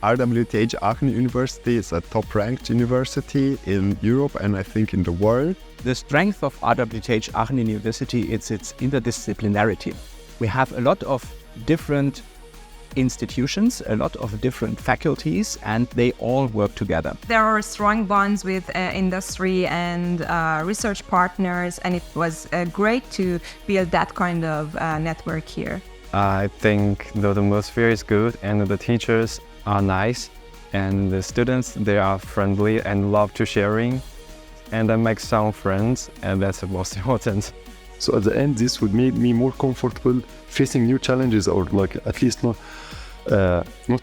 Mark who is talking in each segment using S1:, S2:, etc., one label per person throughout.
S1: RWTH Aachen University is a top-ranked university in Europe and I think in the world.
S2: The strength of RWTH Aachen University is its interdisciplinarity. We have a lot of different institutions, a lot of different faculties, and they all work together.
S3: There are strong bonds with industry and research partners, and it was great to build that kind of network here.
S4: I think the atmosphere is good and the teachers are nice and the students, they are friendly and love to sharing, and I make some friends, and that's the most important.
S1: So at the end, this would make me more comfortable facing new challenges, or like at least not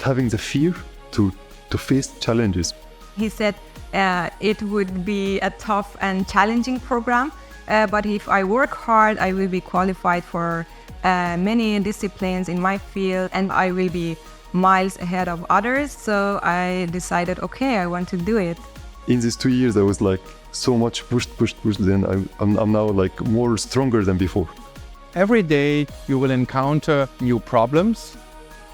S1: having the fear to face challenges.
S3: He said it would be a tough and challenging program, but if I work hard, I will be qualified for many disciplines in my field, and I will be miles ahead of others. So I decided, okay, I want to do it.
S1: In these 2 years, I was like so much pushed. Then I'm now like more stronger than before.
S5: Every day you will encounter new problems,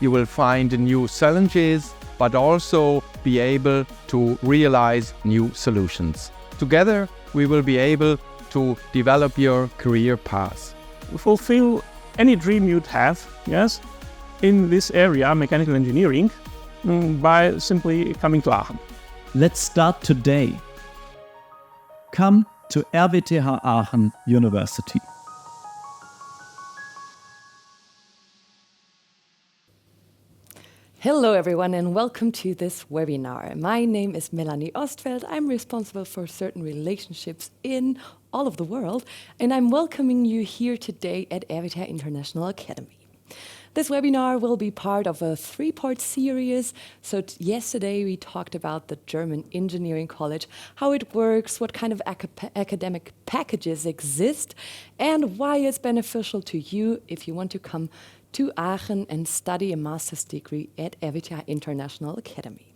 S5: you will find new challenges, but also be able to realize new solutions. Together we will be able to develop your career path.
S6: Fulfill any dream you'd have, yes, in this area, mechanical engineering, by simply coming to Aachen.
S7: Let's start today. Come to RWTH Aachen University.
S8: Hello everyone and welcome to this webinar. My name is Melanie Ostfeld. I'm responsible for certain relationships in all of the world, and I'm welcoming you here today at RWTH International Academy. This webinar will be part of a three-part series. So yesterday we talked about the German Engineering College, how it works, what kind of academic packages exist, and why it's beneficial to you if you want to come to Aachen and study a master's degree at RWTH International Academy.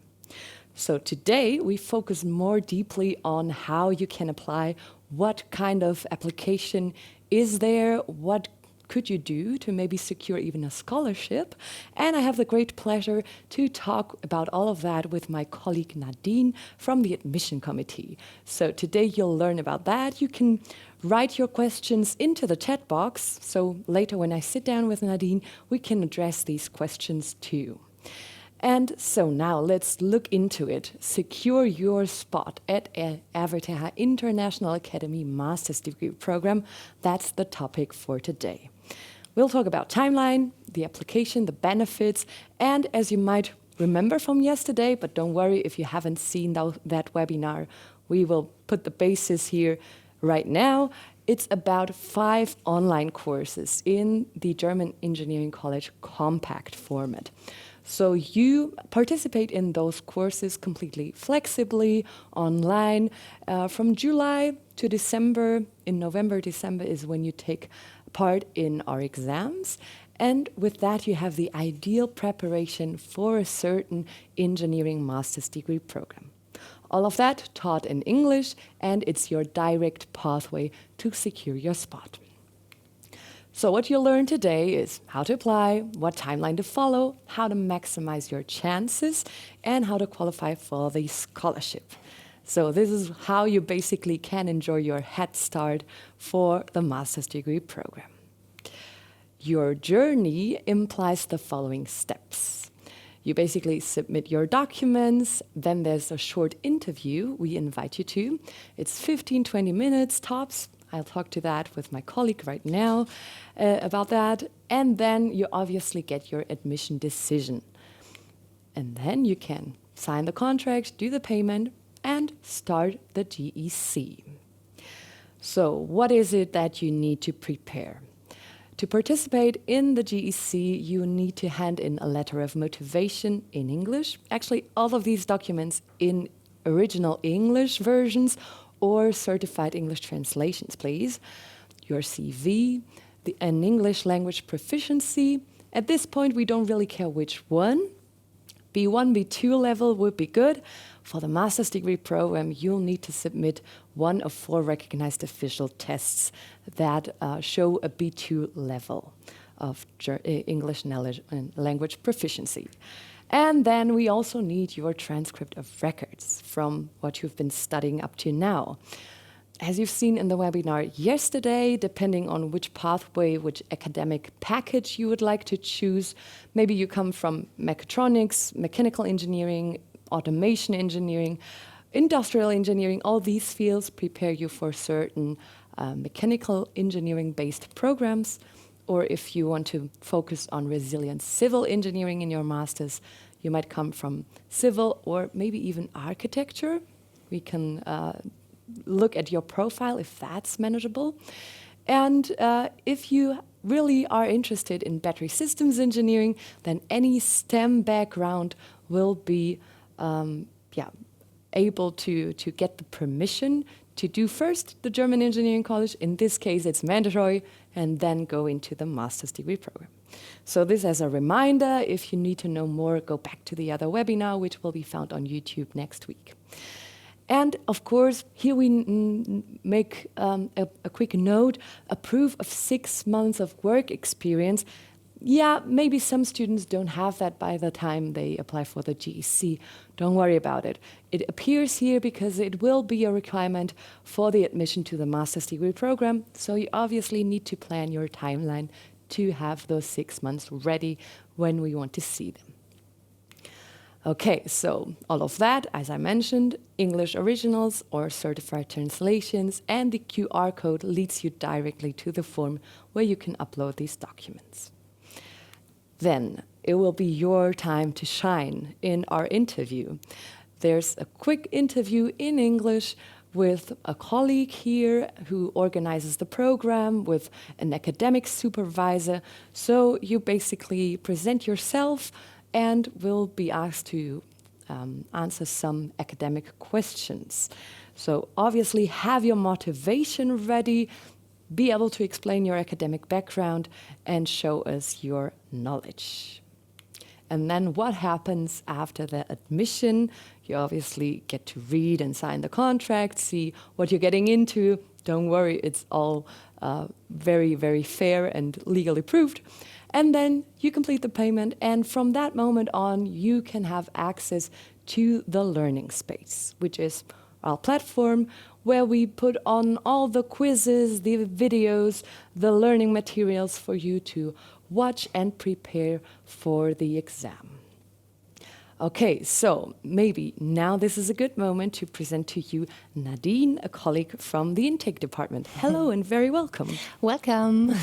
S8: So today we focus more deeply on how you can apply, what kind of application is there, what could you do to maybe secure even a scholarship? And I have the great pleasure to talk about all of that with my colleague Nadine from the admission committee. So today you'll learn about that. You can write your questions into the chat box. So later when I sit down with Nadine, we can address these questions too. And so now let's look into it. Secure your spot at RWTH International Academy Master's Degree Program. That's the topic for today. We'll talk about timeline, the application, the benefits, and as you might remember from yesterday, but don't worry if you haven't seen that webinar, we will put the basis here right now. It's about 5 online courses in the German Engineering College compact format. So you participate in those courses completely flexibly online from July to December. In November, December is when you take part in our exams. And with that, you have the ideal preparation for a certain engineering master's degree program. All of that taught in English, and it's your direct pathway to secure your spot. So what you'll learn today is how to apply, what timeline to follow, how to maximize your chances, and how to qualify for the scholarship. So this is how you basically can enjoy your head start for the master's degree program. Your journey implies the following steps. You basically submit your documents, then there's a short interview we invite you to. It's 15-20 minutes tops. I'll talk to that with my colleague right now about that. And then you obviously get your admission decision. And then you can sign the contract, do the payment, and start the GEC. So what is it that you need to prepare? To participate in the GEC, you need to hand in a letter of motivation in English. Actually, all of these documents in original English versions or certified English translations, please. Your CV, an English language proficiency. At this point, we don't really care which one. B1, B2 level would be good. For the master's degree program, you'll need to submit one of 4 recognized official tests that show a B2 level of English language proficiency. And then we also need your transcript of records from what you've been studying up to now. As you've seen in the webinar yesterday, depending on which pathway, which academic package you would like to choose, maybe you come from mechatronics, mechanical engineering, automation engineering, industrial engineering, all these fields prepare you for certain mechanical engineering-based programs. Or if you want to focus on resilient civil engineering in your master's, you might come from civil or maybe even architecture. We can look at your profile if that's manageable. And if you really are interested in battery systems engineering, then any STEM background will be able to get the permission to do first the German Engineering College. In this case, it's mandatory, and then go into the master's degree program. So this as a reminder, if you need to know more, go back to the other webinar, which will be found on YouTube next week. And of course, here we make a quick note, a proof of 6 months of work experience. Yeah, maybe some students don't have that by the time they apply for the GEC. Don't worry about it. It appears here because it will be a requirement for the admission to the master's degree program. So you obviously need to plan your timeline to have those 6 months ready when we want to see them. Okay, so all of that, as I mentioned, English originals or certified translations, and the QR code leads you directly to the form where you can upload these documents. Then it will be your time to shine in our interview. There's a quick interview in English with a colleague here who organizes the program, with an academic supervisor. So you basically present yourself and will be asked to answer some academic questions. So obviously have your motivation ready, be able to explain your academic background and show us your knowledge. And then what happens after the admission? You obviously get to read and sign the contract, see what you're getting into. Don't worry, it's all very, very fair and legally proved. And then you complete the payment, and from that moment on, you can have access to the learning space, which is our platform where we put on all the quizzes, the videos, the learning materials for you to watch and prepare for the exam. Okay, so maybe now this is a good moment to present to you Nadine, a colleague from the intake department. Hello and very welcome.
S9: Welcome.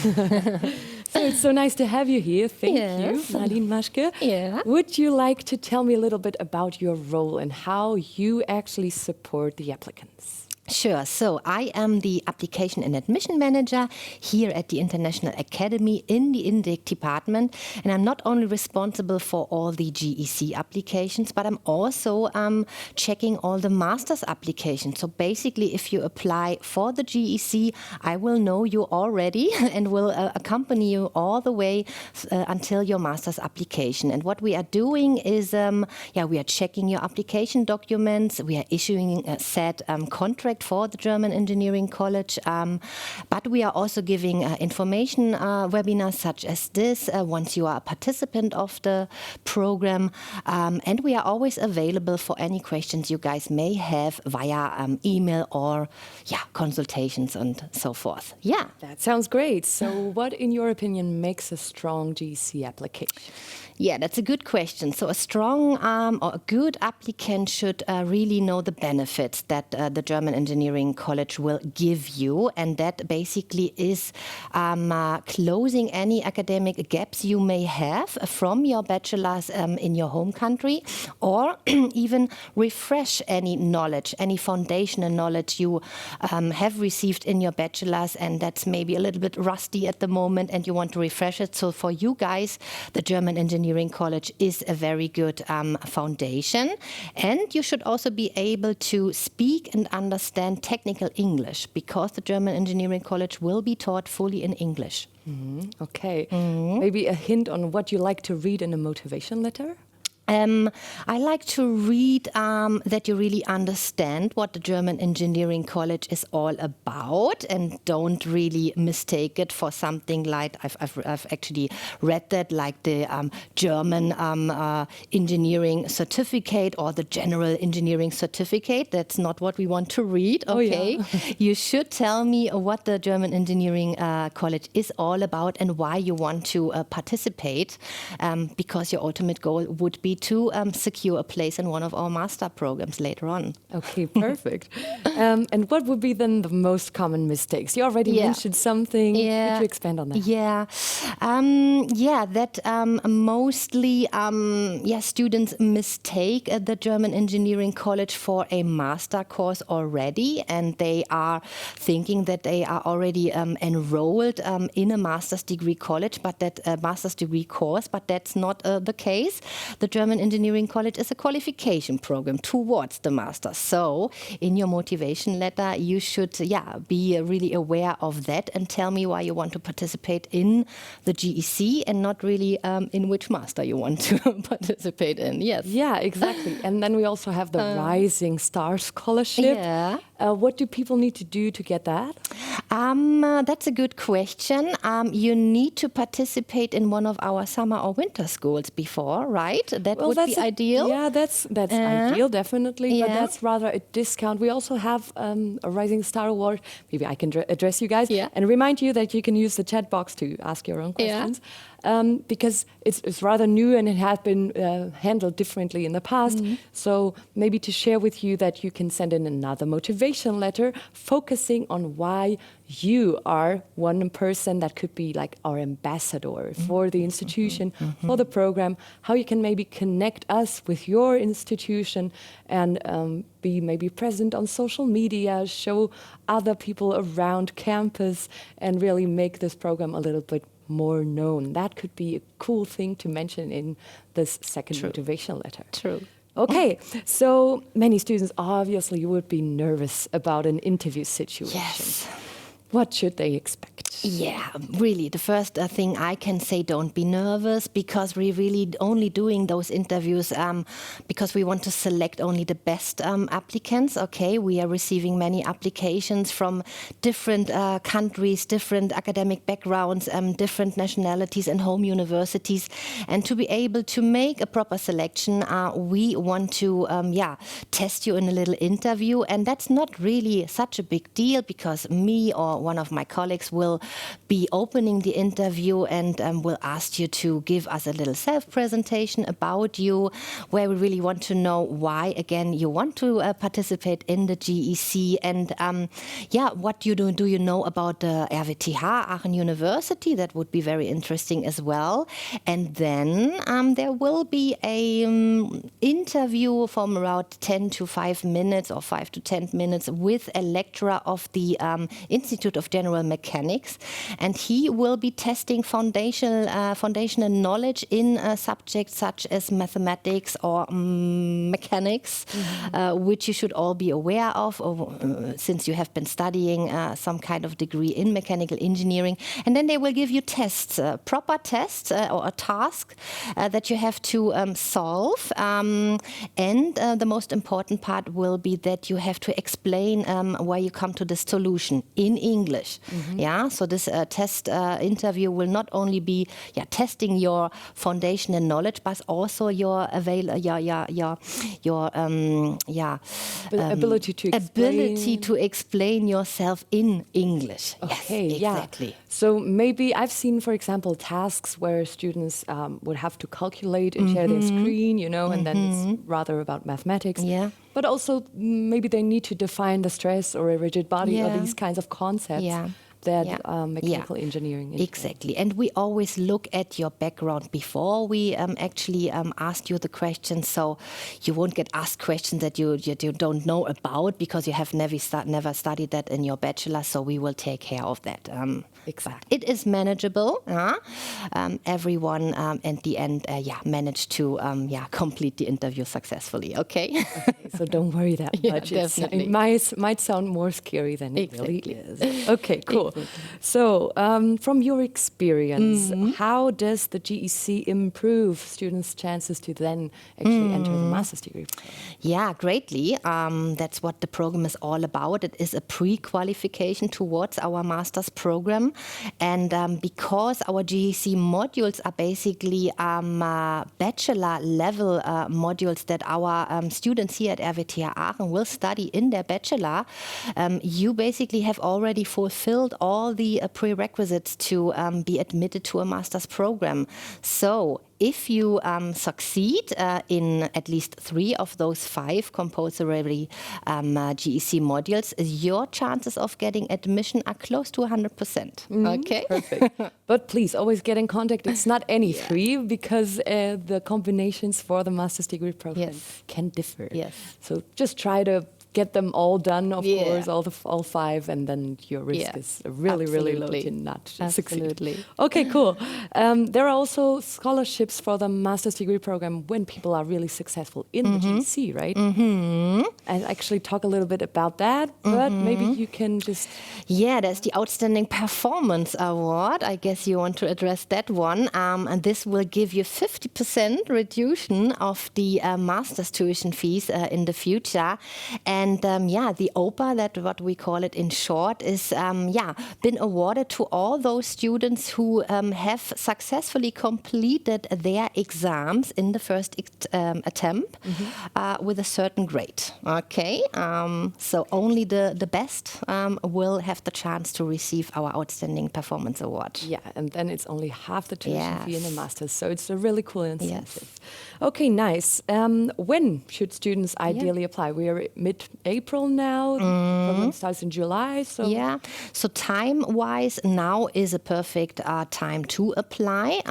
S8: So it's so nice to have you here. Thank you, Nadine Maschke.
S9: Yeah.
S8: Would you like to tell me a little bit about your role and how you actually support the applicants?
S9: Sure. So I am the Application and Admission Manager here at the International Academy in the Intake Department. And I'm not only responsible for all the GEC applications, but I'm also checking all the master's applications. So basically, if you apply for the GEC, I will know you already and will accompany you all the way until your master's application. And what we are doing is, we are checking your application documents. We are issuing a set contract for the German Engineering College, but we are also giving information webinars such as this once you are a participant of the program, and we are always available for any questions you guys may have via email or consultations and so forth. Yeah,
S8: that sounds great. So what, in your opinion, makes a strong GEC application?
S9: Yeah, that's a good question. So a strong or a good applicant should really know the benefits that the German Engineering College will give you, and that basically is closing any academic gaps you may have from your bachelor's in your home country, or even refresh any knowledge, any foundational knowledge you have received in your bachelor's, and that's maybe a little bit rusty at the moment and you want to refresh it. So for you guys, the German Engineering College is a very good foundation, and you should also be able to speak and understand technical English, because the German Engineering College will be taught fully in English.
S8: Okay. Maybe a hint on what you like to read in a motivation letter?
S9: I like to read that you really understand what the German Engineering College is all about and don't really mistake it for something like, I've actually read that, like the German engineering certificate or the general engineering certificate. That's not what we want to read, okay?
S8: Oh, yeah.
S9: You should tell me what the German Engineering College is all about and why you want to participate, because your ultimate goal would be to secure a place in one of our master programs later on.
S8: Okay, perfect. And what would be then the most common mistakes? You already mentioned something. Could you expand on that?
S9: That mostly students mistake the German Engineering College for a master course already, and they are thinking that they are already enrolled in a master's degree college, but that master's degree course, but that's not the case. The German Engineering College is a qualification program towards the master. So in your motivation letter, you should be really aware of that and tell me why you want to participate in the GEC and not really in which master you want to participate in. Yes.
S8: Yeah, exactly. And then we also have the Rising Star Scholarship.
S9: Yeah.
S8: What do people need to do to get that?
S9: That's a good question. You need to participate in one of our summer or winter schools before, right? That would be ideal.
S8: Yeah, that's ideal, definitely. But that's rather a discount. We also have a Rising Star Award. Maybe I can address you guys and remind you that you can use the chat box to ask your own questions. Because it's rather new and it has been handled differently in the past. So maybe to share with you that you can send in another motivation letter focusing on why you are one person that could be like our ambassador for the institution, for the program, how you can maybe connect us with your institution and be maybe present on social media, show other people around campus and really make this program a little bit more known. That could be a cool thing to mention in this second motivation letter.
S9: True.
S8: Okay, so many students obviously would be nervous about an interview situation.
S9: Yes.
S8: What should they expect?
S9: Yeah, really. The first thing I can say, don't be nervous, because we're really only doing those interviews because we want to select only the best applicants. Okay, we are receiving many applications from different countries, different academic backgrounds, different nationalities and home universities. And to be able to make a proper selection, we want to test you in a little interview. And that's not really such a big deal, because me or one of my colleagues will be opening the interview and will ask you to give us a little self-presentation about you, where we really want to know why, again, you want to participate in the GEC, and what do you know about the RWTH, Aachen University? That would be very interesting as well. And then there will be a interview from around 10 to 5 minutes or 5 to 10 minutes with a lecturer of the Institute of General Mechanics, and he will be testing foundational knowledge in subjects such as mathematics or mechanics, which you should all be aware of since you have been studying some kind of degree in mechanical engineering. And then they will give you tests, proper tests or a task that you have to solve. And the most important part will be that you have to explain why you come to this solution in English. So this test interview will not only be testing your foundational knowledge, but also your ability to explain yourself in English.
S8: Okay,
S9: yes, exactly.
S8: So maybe I've seen, for example, tasks where students would have to calculate and share their screen, and then it's rather about mathematics.
S9: Yeah.
S8: But also maybe they need to define the stress or a rigid body or these kinds of concepts. That mechanical engineering.
S9: Exactly. And we always look at your background before we actually ask you the questions, so you won't get asked questions that you don't know about because you have never studied that in your bachelor, so we will take care of that.
S8: Exactly.
S9: It is manageable. Everyone at the end managed to complete the interview successfully. Okay?
S8: So don't worry that much.
S9: Definitely.
S8: It might sound more scary than it really is. Okay, cool. Cool. So, from your experience, how does the GEC improve students' chances to then actually enter the master's degree program?
S9: Yeah, greatly. That's what the program is all about. It is a pre-qualification towards our master's program. And because our GEC modules are basically bachelor level modules that our students here at RWTH Aachen will study in their bachelor, you basically have already fulfilled all the prerequisites to be admitted to a master's program. So if you succeed in at least 3 of those 5 compulsory GEC modules, your chances of getting admission are close to 100%. Okay?
S8: Perfect. But please always get in contact. It's not any 3 because the combinations for the master's degree program can differ.
S9: Yes.
S8: So just try to get them all done, of course, all 5, and then your risk is really, really low to not succeed. Okay, cool. There are also scholarships for the master's degree program when people are really successful in the GEC, right? And actually talk a little bit about that, but maybe you can just...
S9: Yeah, there's the Outstanding Performance Award. I guess you want to address that one. And this will give you 50% reduction of the master's tuition fees in the future. And the OPA, that what we call it in short, is been awarded to all those students who have successfully completed their exams in the first attempt with a certain grade. Okay, so only the best will have the chance to receive our Outstanding Performance Award.
S8: Yeah, and then it's only half the tuition fee in the master's, so it's a really cool incentive. Okay, nice. When should students ideally apply? We are mid-April now. The program starts in July.
S9: So time-wise, now is a perfect time to apply.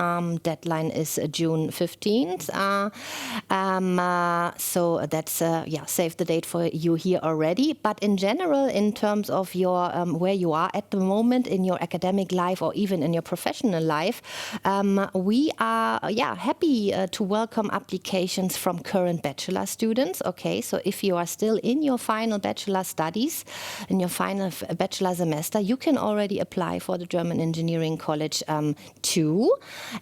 S9: Deadline is June 15th. So that's save the date for you here already. But in general, in terms of your where you are at the moment in your academic life or even in your professional life, we are happy to welcome applications from current bachelor students. Okay, so if you are still in your final bachelor studies, in your final bachelor semester, you can already apply for the German Engineering College too.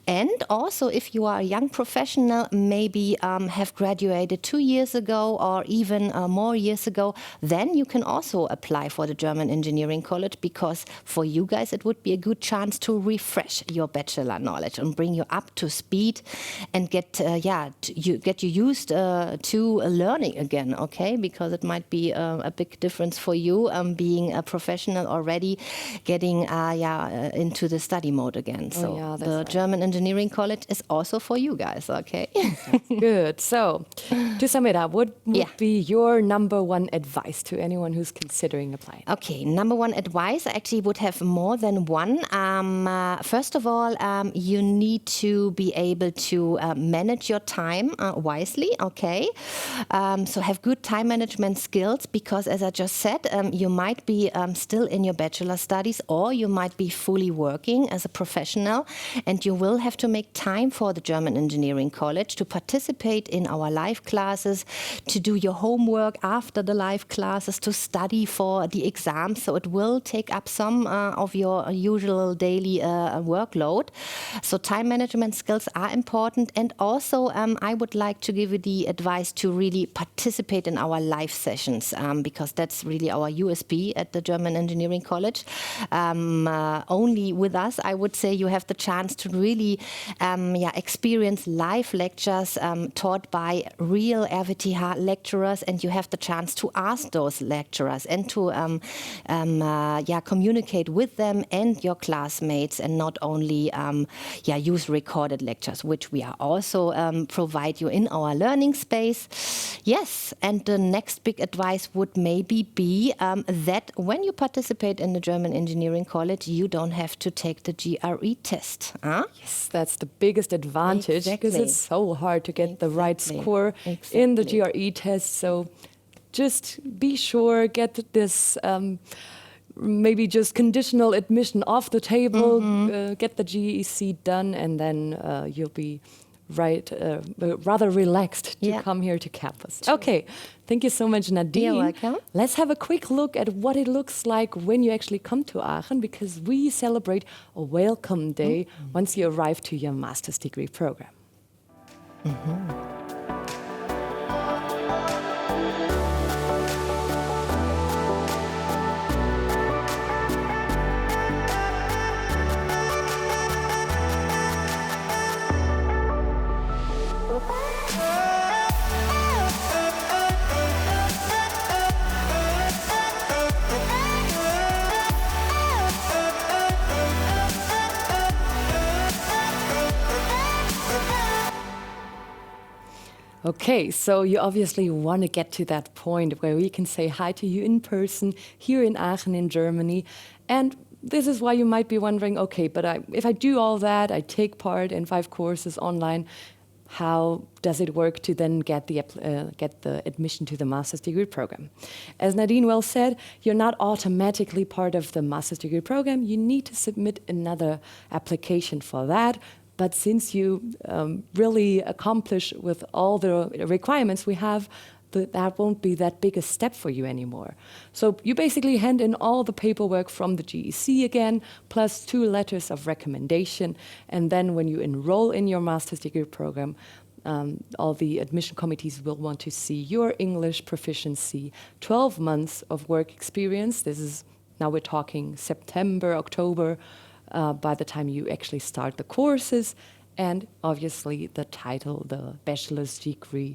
S9: And also, if you are a young professional, maybe have graduated 2 years ago or even more years ago, then you can also apply for the German Engineering College, because for you guys it would be a good chance to refresh your bachelor knowledge and bring you up to speed and get you used to learning again. Okay, because it might be a big difference for you being a professional already, getting into the study mode again. So the German Engineering College is also for you guys. Okay,
S8: good. So to sum it up, what would be your number 1 advice to anyone who's considering applying?
S9: Okay, number 1 advice, I actually would have more than one. First of all, you need to be able to manage your time wisely. Okay, so have good time management skills, because as I just said, you might be still in your bachelor studies, or you might be fully working as a professional, and you will have to make time for the German Engineering College to participate in our live classes, to do your homework after the live classes, to study for the exams. So it will take up some of your usual daily workload. So time management skills are important. And also, I would like to give you the advice to really participate in our live sessions, because that's really our USP at the German Engineering College. Only with us, I would say, you have the chance to really experience live lectures taught by real RWTH lecturers, and you have the chance to ask those lecturers and to communicate with them and your classmates, and not only use recorded lectures, which we are also provide you in our learning space. Yes, and the next big advice would maybe be that when you participate in the German Engineering College, you don't have to take the GRE test.
S8: Yes, that's the biggest advantage, because it's so hard to get the right score in the GRE test. So just be sure, get this maybe just conditional admission off the table, get the GEC done, and then you'll be rather relaxed to come here to campus. Okay, thank you so much, Nadine.
S9: You're welcome.
S8: Let's have a quick look at what it looks like when you actually come to Aachen, because we celebrate a welcome day once you arrive to your master's degree program. Okay, so you obviously want to get to that point where we can say hi to you in person here in Aachen in Germany. And this is why you might be wondering, okay, but if I do all that, I take part in 5 courses online, how does it work to then get the admission to the master's degree program? As Nadine well said, you're not automatically part of the master's degree program. You need to submit another application for that. But since you really accomplish with all the requirements we have, that won't be that big a step for you anymore. So you basically hand in all the paperwork from the GEC again, plus 2 letters of recommendation. And then when you enroll in your master's degree program, all the admission committees will want to see your English proficiency, 12 months of work experience. This is, now we're talking September, October, by the time you actually start the courses, and obviously the title, the bachelor's degree.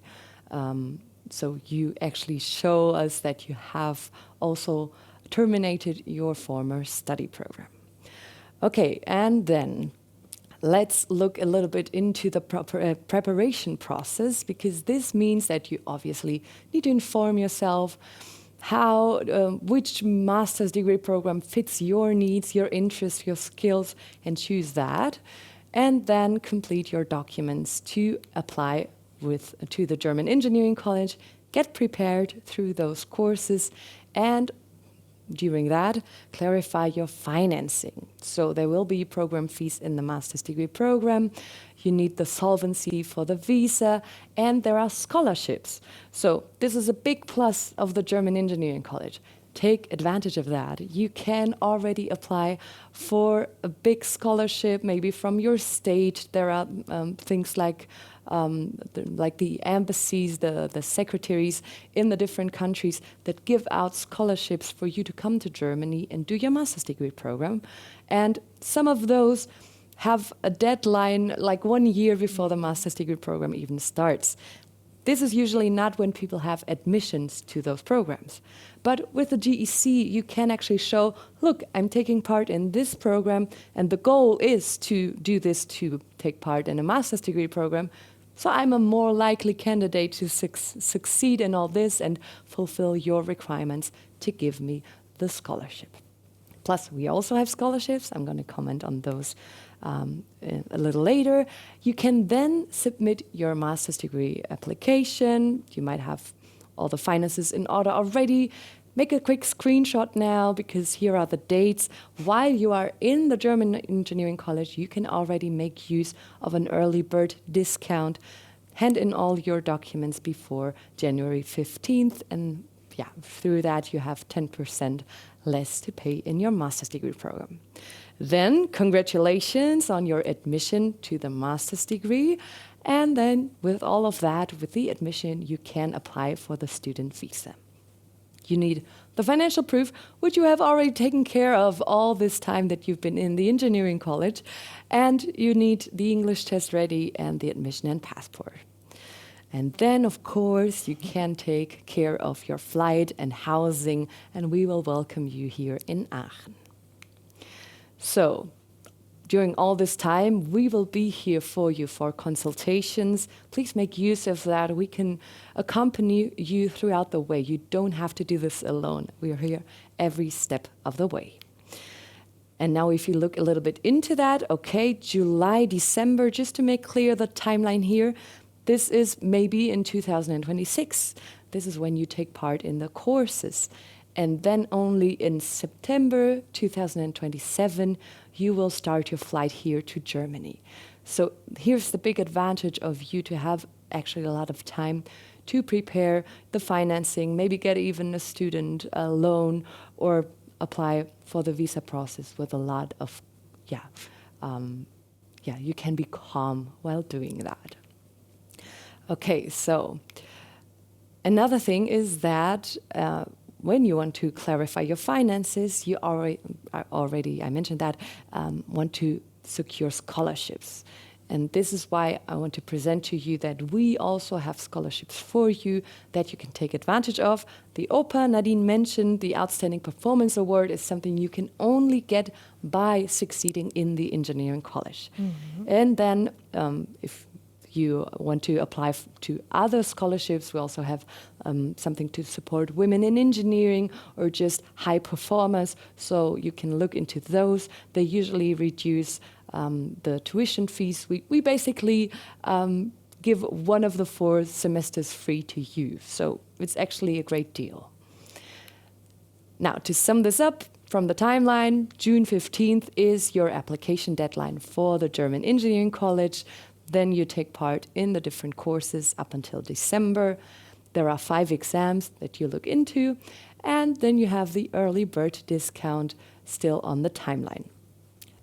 S8: So you actually show us that you have also terminated your former study program. Okay, and then let's look a little bit into the proper preparation process, because this means that you obviously need to inform yourself how, which master's degree program fits your needs, your interests, your skills, and choose that. And then complete your documents to apply to the German Engineering College, get prepared through those courses, and during that, clarify your financing. So there will be program fees in the master's degree program. You need the solvency for the visa, and there are scholarships. So this is a big plus of the German Engineering College. Take advantage of that. You can already apply for a big scholarship, maybe from your state. There are things like the embassies, the secretaries in the different countries that give out scholarships for you to come to Germany and do your master's degree program. And some of those have a deadline like 1 year before the master's degree program even starts. This is usually not when people have admissions to those programs. But with the GEC, you can actually show, look, I'm taking part in this program, and the goal is to do this to take part in a master's degree program. So I'm a more likely candidate to succeed in all this and fulfill your requirements to give me the scholarship. Plus, we also have scholarships. I'm going to comment on those a little later. You can then submit your master's degree application. You might have all the finances in order already. Make a quick screenshot now, because here are the dates. While you are in the German Engineering College, you can already make use of an early bird discount. Hand in all your documents before January 15th, and through that you have 10% less to pay in your master's degree program. Then, congratulations on your admission to the master's degree. And then, with all of that, with the admission, you can apply for the student visa. You need the financial proof, which you have already taken care of all this time that you've been in the engineering college. And you need the English test ready and the admission and passport. And then, of course, you can take care of your flight and housing, and we will welcome you here in Aachen. So, during all this time, we will be here for you for consultations. Please make use of that. We can accompany you throughout the way. You don't have to do this alone. We are here every step of the way. And now if you look a little bit into that, okay, July, December, just to make clear the timeline here, this is maybe in 2026. This is when you take part in the courses. And then only in September 2027, you will start your flight here to Germany. So here's the big advantage of you to have actually a lot of time to prepare the financing, maybe get even a student loan or apply for the visa process with a lot of, you can be calm while doing that. Okay, so another thing is that when you want to clarify your finances, you already I mentioned that, want to secure scholarships. And this is why I want to present to you that we also have scholarships for you that you can take advantage of. The OPA, Nadine mentioned, the Outstanding Performance Award is something you can only get by succeeding in the engineering college. Mm-hmm. And then if you want to apply to other scholarships, we also have something to support women in engineering or just high performers. So you can look into those. They usually reduce the tuition fees. We basically give one of the 4 semesters free to you. So it's actually a great deal. Now, to sum this up, from the timeline, June 15th is your application deadline for the German Engineering College. Then you take part in the different courses up until December. There are 5 exams that you look into. And then you have the early bird discount still on the timeline.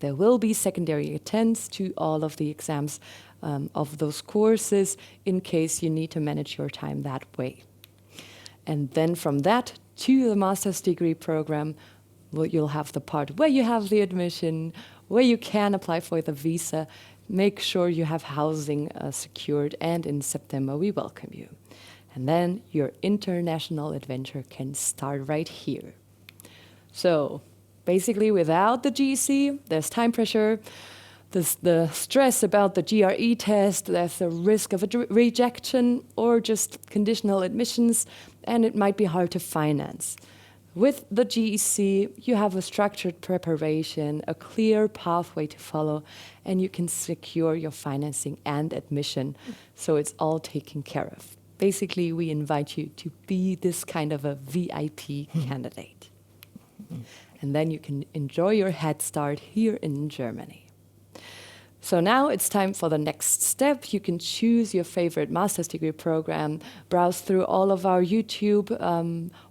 S8: There will be secondary attempts to all of the exams of those courses in case you need to manage your time that way. And then from that to the master's degree program, you'll have the part where you have the admission, where you can apply for the visa. Make sure you have housing secured, and in September we welcome you. And then your international adventure can start right here. So basically, without the GEC, there's time pressure, there's the stress about the GRE test, there's the risk of a rejection or just conditional admissions, and it might be hard to finance. With the GEC, you have a structured preparation, a clear pathway to follow, and you can secure your financing and admission. So it's all taken care of. Basically, we invite you to be this kind of a VIP candidate. And then you can enjoy your head start here in Germany. So now it's time for the next step. You can choose your favorite master's degree program, browse through all of our YouTube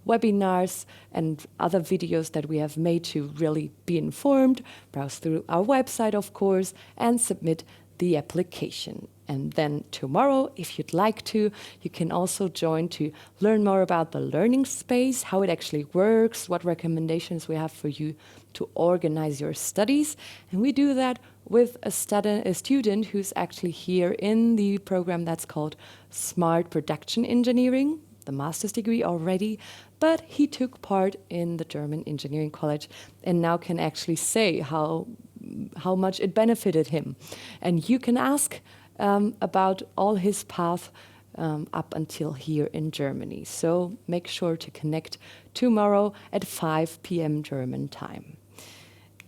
S8: webinars and other videos that we have made to really be informed, browse through our website, of course, and submit the application. And then tomorrow, if you'd like to, you can also join to learn more about the learning space, how it actually works, what recommendations we have for you to organize your studies. And we do that with a student who's actually here in the program that's called Smart Production Engineering, the master's degree already, but he took part in the German Engineering College and now can actually say how much it benefited him. And you can ask about all his path up until here in Germany. So make sure to connect tomorrow at 5 p.m. German time.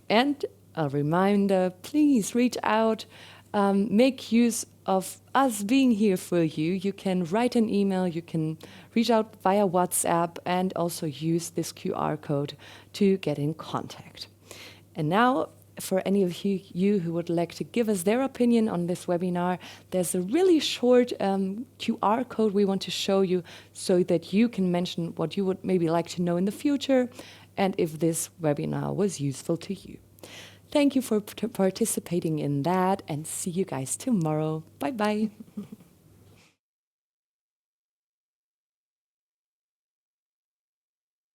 S8: And a reminder, please reach out, make use of us being here for you. You can write an email, you can reach out via WhatsApp, and also use this QR code to get in contact. And now, for any of you who would like to give us their opinion on this webinar, there's a really short QR code we want to show you so that you can mention what you would maybe like to know in the future and if this webinar was useful to you. Thank you for participating in that, and see you guys tomorrow. Bye-bye.